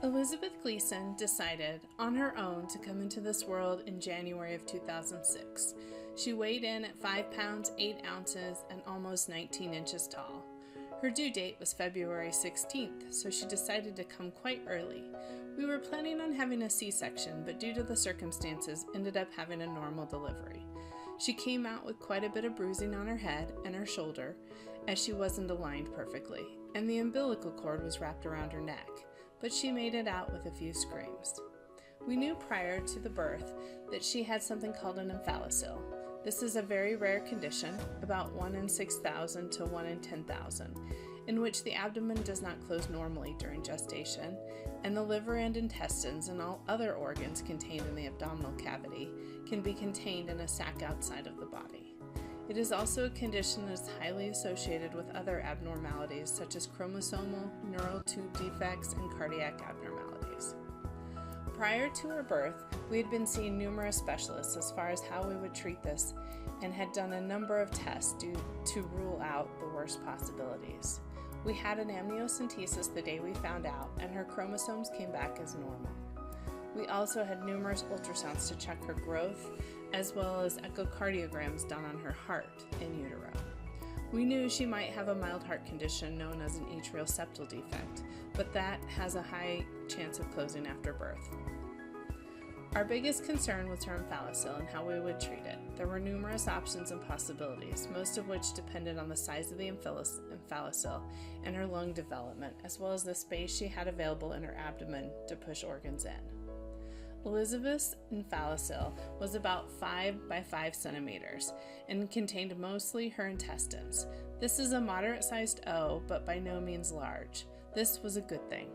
Elizabeth Gleason decided on her own to come into this world in January of 2006. She weighed in at 5 pounds, 8 ounces, and almost 19 inches tall. Her due date was February 16th, so she decided to come quite early. We were planning on having a C-section, but due to the circumstances, ended up having a normal delivery. She came out with quite a bit of bruising on her head and her shoulder, as she wasn't aligned perfectly, and the umbilical cord was wrapped around her neck, but she made it out with a few screams. We knew prior to the birth that she had something called an omphalocele. This is a very rare condition, about 1 in 6,000 to 1 in 10,000, in which the abdomen does not close normally during gestation, and the liver and intestines and all other organs contained in the abdominal cavity can be contained in a sac outside of the body. It is also a condition that is highly associated with other abnormalities such as chromosomal, neural tube defects, and cardiac abnormalities. Prior to her birth, we had been seeing numerous specialists as far as how we would treat this and had done a number of tests to rule out the worst possibilities. We had an amniocentesis the day we found out, and her chromosomes came back as normal. We also had numerous ultrasounds to check her growth, as well as echocardiograms done on her heart in utero. We knew she might have a mild heart condition known as an atrial septal defect, but that has a high chance of closing after birth. Our biggest concern was her omphalocele and how we would treat it. There were numerous options and possibilities, most of which depended on the size of the omphalocele and her lung development, as well as the space she had available in her abdomen to push organs in. Elizabeth's omphalocele was about 5 by 5 centimeters and contained mostly her intestines. This is a moderate-sized O, but by no means large. This was a good thing.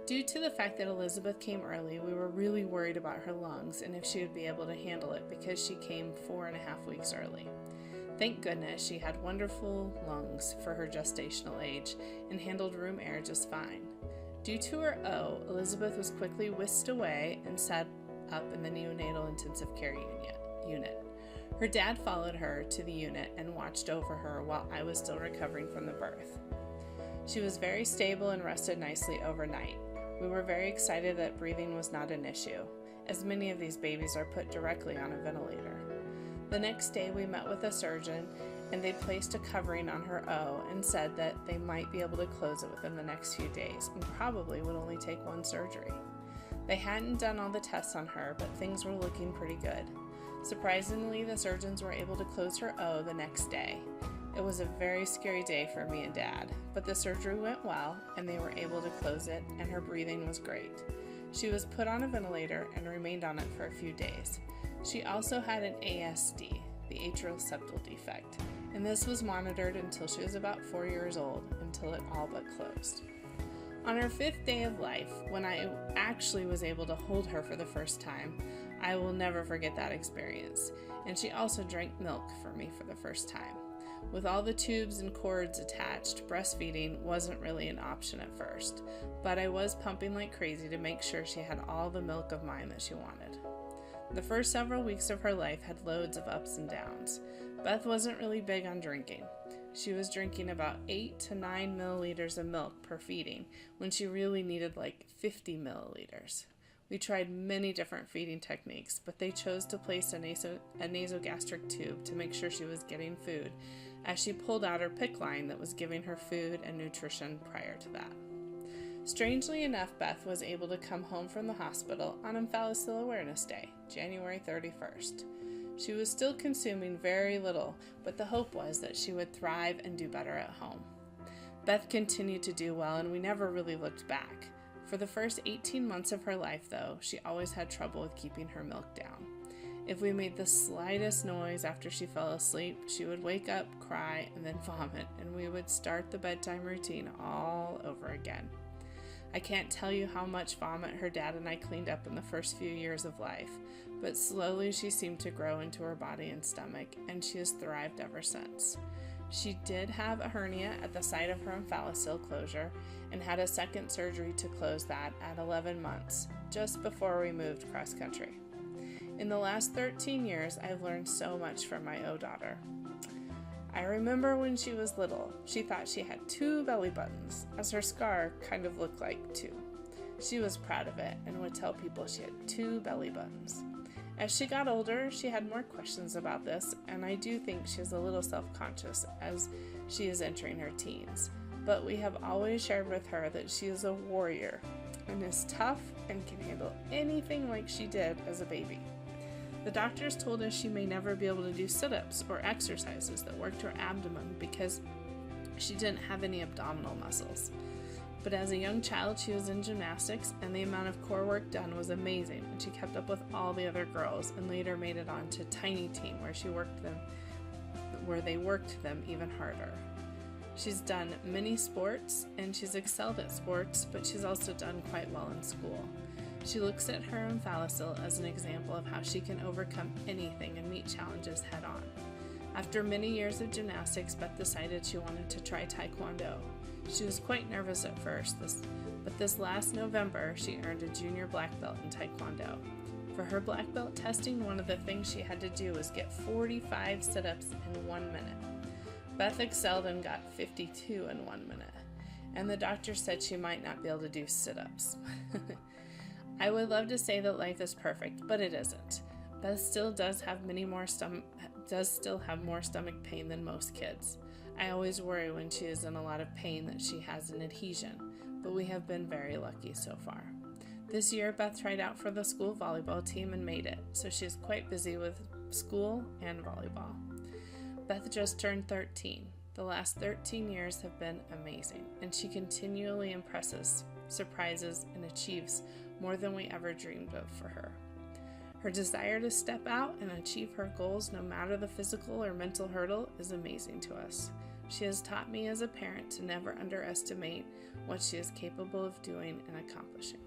Due to the fact that Elizabeth came early, we were really worried about her lungs and if she would be able to handle it because she came 4.5 weeks early. Thank goodness she had wonderful lungs for her gestational age and handled room air just fine. Due to her O, Elizabeth was quickly whisked away and set up in the neonatal intensive care unit. Her dad followed her to the unit and watched over her while I was still recovering from the birth. She was very stable and rested nicely overnight. We were very excited that breathing was not an issue, as many of these babies are put directly on a ventilator. The next day we met with a surgeon and they placed a covering on her O and said that they might be able to close it within the next few days and probably would only take one surgery. They hadn't done all the tests on her, but things were looking pretty good. Surprisingly, the surgeons were able to close her O the next day. It was a very scary day for me and Dad, but the surgery went well and they were able to close it and her breathing was great. She was put on a ventilator and remained on it for a few days. She also had an ASD, the atrial septal defect, and this was monitored until she was about 4 years old, until it all but closed. On her 5th day of life, when I actually was able to hold her for the first time, I will never forget that experience, and she also drank milk for me for the first time. With all the tubes and cords attached, breastfeeding wasn't really an option at first, but I was pumping like crazy to make sure she had all the milk of mine that she wanted. The first several weeks of her life had loads of ups and downs. Beth wasn't really big on drinking. She was drinking about 8 to 9 milliliters of milk per feeding when she really needed like 50 milliliters. We tried many different feeding techniques, but they chose to place a nasogastric tube to make sure she was getting food, as she pulled out her PICC line that was giving her food and nutrition prior to that. Strangely enough, Beth was able to come home from the hospital on Omphalocele Awareness Day, January 31st. She was still consuming very little, but the hope was that she would thrive and do better at home. Beth continued to do well, and we never really looked back. For the first 18 months of her life, though, she always had trouble with keeping her milk down. If we made the slightest noise after she fell asleep, she would wake up, cry, and then vomit, and we would start the bedtime routine all over again. I can't tell you how much vomit her dad and I cleaned up in the first few years of life, but slowly she seemed to grow into her body and stomach, and she has thrived ever since. She did have a hernia at the site of her omphalocele closure and had a second surgery to close that at 11 months, just before we moved cross country. In the last 13 years, I've learned so much from my daughter. I remember when she was little, she thought she had 2 belly buttons, as her scar kind of looked like 2. She was proud of it and would tell people she had 2 belly buttons. As she got older, she had more questions about this, and I do think she is a little self-conscious as she is entering her teens. But we have always shared with her that she is a warrior and is tough and can handle anything like she did as a baby. The doctors told us she may never be able to do sit-ups or exercises that worked her abdomen because she didn't have any abdominal muscles. But as a young child, she was in gymnastics, and the amount of core work done was amazing, and she kept up with all the other girls and later made it on to tiny team where they worked them even harder. She's done many sports, and she's excelled at sports, but she's also done quite well in school. She looks at her Omphalocele as an example of how she can overcome anything and meet challenges head on. After many years of gymnastics, Beth decided she wanted to try Taekwondo. She was quite nervous at first, but this last November, she earned a junior black belt in Taekwondo. For her black belt testing, one of the things she had to do was get 45 sit-ups in 1 minute. Beth excelled and got 52 in 1 minute, and the doctor said she might not be able to do sit-ups. I would love to say that life is perfect, but it isn't. Beth still does have more stomach pain than most kids. I always worry when she is in a lot of pain that she has an adhesion, but we have been very lucky so far. This year, Beth tried out for the school volleyball team and made it, so she is quite busy with school and volleyball. Beth just turned 13. The last 13 years have been amazing, and she continually impresses, surprises, and achieves more than we ever dreamed of for her. Her desire to step out and achieve her goals, no matter the physical or mental hurdle, is amazing to us. She has taught me as a parent to never underestimate what she is capable of doing and accomplishing.